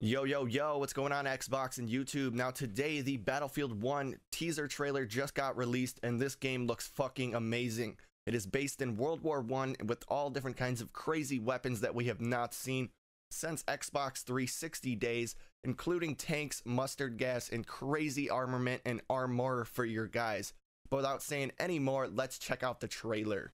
Yo, what's going on Xbox and YouTube? Now today the Battlefield 1 teaser trailer just got released and this game looks fucking amazing. It is based in World War I with all different kinds of crazy weapons that we have not seen since Xbox 360 days, including tanks, mustard gas, and crazy armament and armor for your guys. But without saying any more, let's check out the trailer.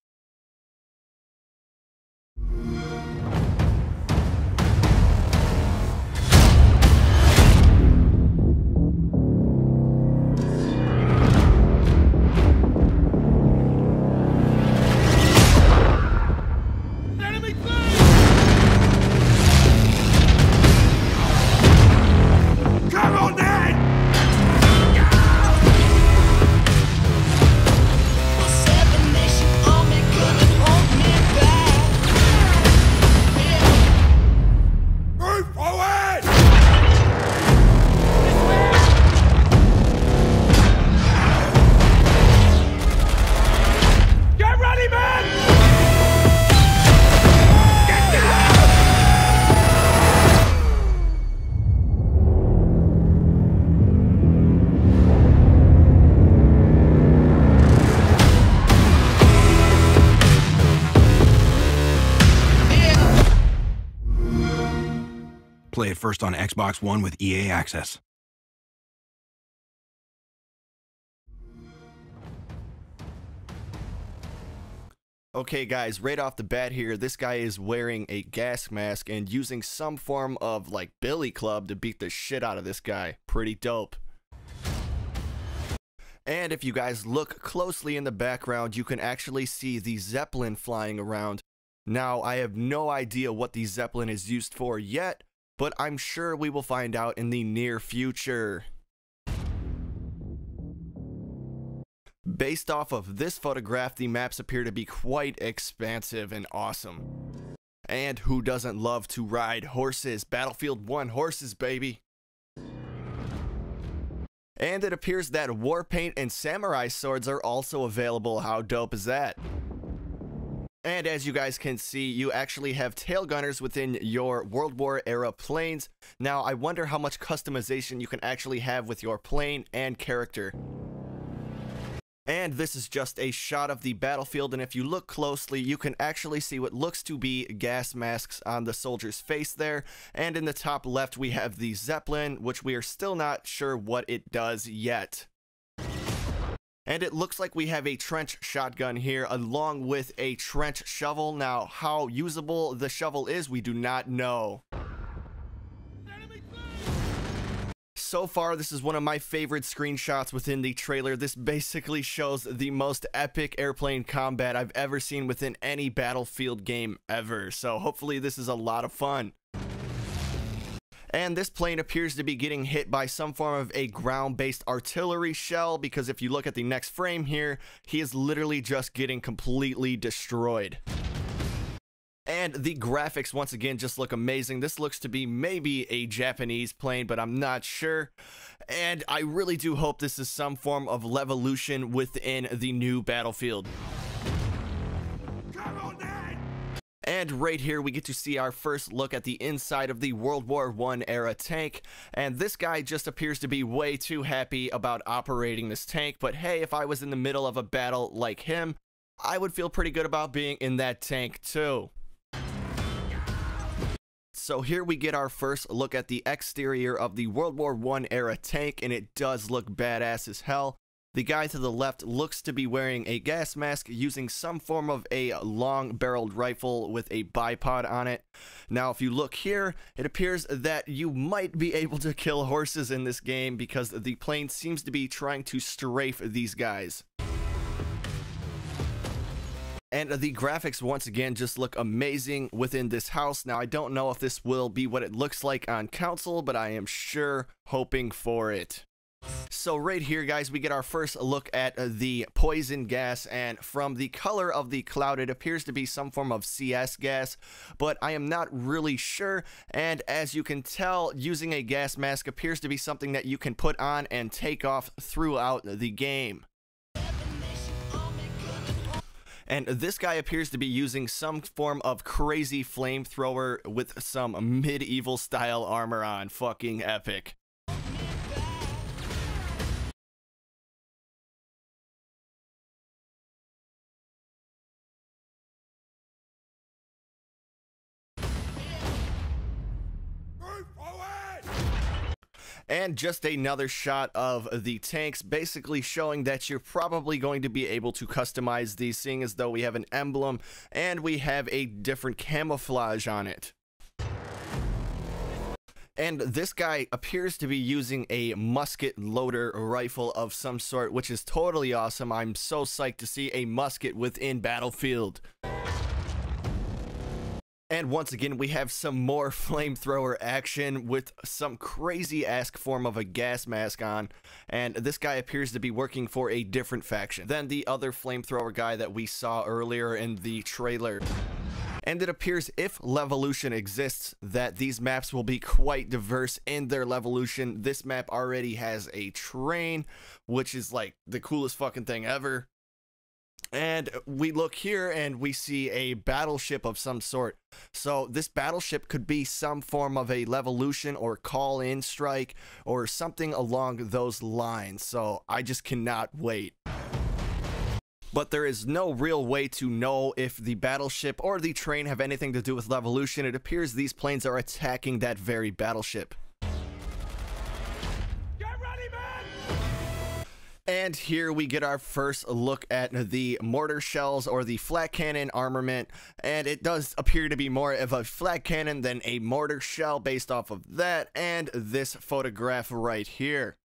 Play it first on Xbox One with EA Access. Okay guys, right off the bat here, this guy is wearing a gas mask and using some form of like billy club to beat the shit out of this guy. Pretty dope. And if you guys look closely in the background, you can actually see the Zeppelin flying around. Now, I have no idea what the Zeppelin is used for yet, but I'm sure we will find out in the near future. Based off of this photograph, the maps appear to be quite expansive and awesome. And who doesn't love to ride horses? Battlefield 1 horses, baby. And it appears that war paint and samurai swords are also available. How dope is that? And as you guys can see, you actually have tail gunners within your World War era planes. Now, I wonder how much customization you can actually have with your plane and character. And this is just a shot of the battlefield, and if you look closely, you can actually see what looks to be gas masks on the soldier's face there. And in the top left, we have the Zeppelin, which we are still not sure what it does yet. And it looks like we have a trench shotgun here along with a trench shovel. Now, how usable the shovel is, we do not know. So far, this is one of my favorite screenshots within the trailer. This basically shows the most epic airplane combat I've ever seen within any Battlefield game ever. So hopefully this is a lot of fun. And this plane appears to be getting hit by some form of a ground-based artillery shell, because if you look at the next frame here, he is literally just getting completely destroyed. And the graphics once again just look amazing. This looks to be maybe a Japanese plane, but I'm not sure. And I really do hope this is some form of revolution within the new Battlefield. And right here we get to see our first look at the inside of the World War I era tank, and this guy just appears to be way too happy about operating this tank. But hey, if I was in the middle of a battle like him, I would feel pretty good about being in that tank too. So here we get our first look at the exterior of the World War I era tank, and it does look badass as hell. The guy to the left looks to be wearing a gas mask using some form of a long-barreled rifle with a bipod on it. Now, if you look here, it appears that you might be able to kill horses in this game because the plane seems to be trying to strafe these guys. And the graphics once again just look amazing within this house. Now, I don't know if this will be what it looks like on console, but I am sure hoping for it. So right here, guys, we get our first look at the poison gas, and from the color of the cloud, it appears to be some form of CS gas, but I am not really sure. And as you can tell, using a gas mask appears to be something that you can put on and take off throughout the game. And this guy appears to be using some form of crazy flamethrower with some medieval style armor on. Fucking epic. And just another shot of the tanks, basically showing that you're probably going to be able to customize these, seeing as though we have an emblem and we have a different camouflage on it. And this guy appears to be using a musket loader rifle of some sort, which is totally awesome. I'm so psyched to see a musket within Battlefield. And once again, we have some more flamethrower action with some crazy-ass form of a gas mask on. And this guy appears to be working for a different faction than the other flamethrower guy that we saw earlier in the trailer. And it appears, if Levolution exists, that these maps will be quite diverse in their Levolution. This map already has a train, which is like the coolest fucking thing ever. And we look here and we see a battleship of some sort. So this battleship could be some form of a Levolution or call-in strike or something along those lines. So I just cannot wait. But there is no real way to know if the battleship or the train have anything to do with Levolution. It appears these planes are attacking that very battleship. And here we get our first look at the mortar shells or the flat cannon armament, and it does appear to be more of a flat cannon than a mortar shell based off of that and this photograph right here.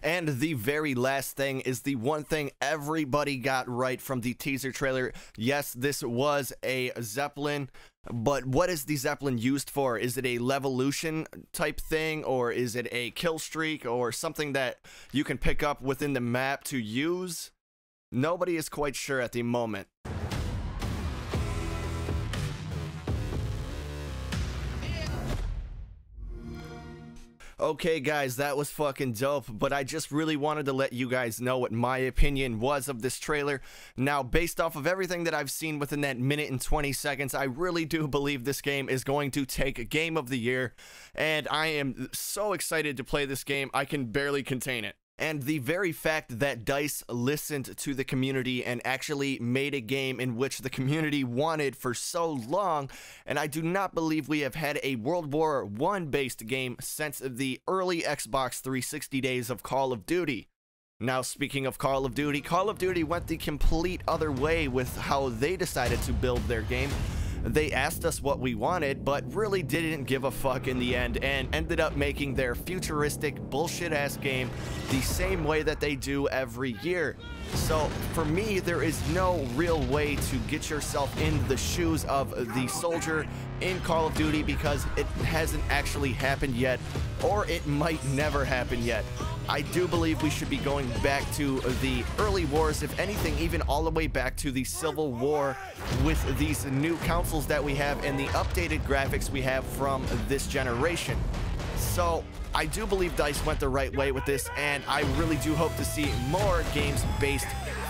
And the very last thing is the one thing everybody got right from the teaser trailer. Yes, this was a Zeppelin, but what is the Zeppelin used for? Is it a Levolution type thing, or is it a kill streak, or something that you can pick up within the map to use? Nobody is quite sure at the moment. Okay guys, that was fucking dope, but I just really wanted to let you guys know what my opinion was of this trailer. Now, based off of everything that I've seen within that minute and 20 seconds, I really do believe this game is going to take Game of the Year, and I am so excited to play this game, I can barely contain it. And the very fact that DICE listened to the community and actually made a game in which the community wanted for so long, and I do not believe we have had a World War I based game since the early Xbox 360 days of Call of Duty. Now, speaking of Call of Duty went the complete other way with how they decided to build their game. They asked us what we wanted, but really didn't give a fuck in the end, and ended up making their futuristic bullshit-ass game the same way that they do every year. So, for me, there is no real way to get yourself in the shoes of the soldier in Call of Duty because it hasn't actually happened yet, or it might never happen yet. I do believe we should be going back to the early wars, if anything, even all the way back to the Civil War with these new consoles that we have and the updated graphics we have from this generation. So I do believe DICE went the right way with this, and I really do hope to see more games based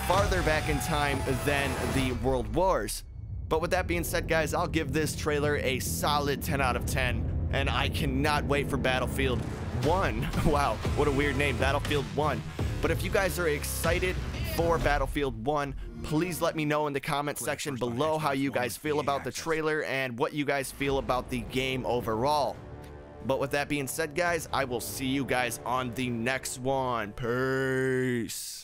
farther back in time than the World Wars. But with that being said, guys, I'll give this trailer a solid 10 out of 10, and I cannot wait for Battlefield 1. Wow, what a weird name, Battlefield 1. But if you guys are excited for Battlefield 1, please let me know in the comment section below how you guys feel about the trailer and what you guys feel about the game overall. But with that being said, guys, I will see you guys on the next one. Peace.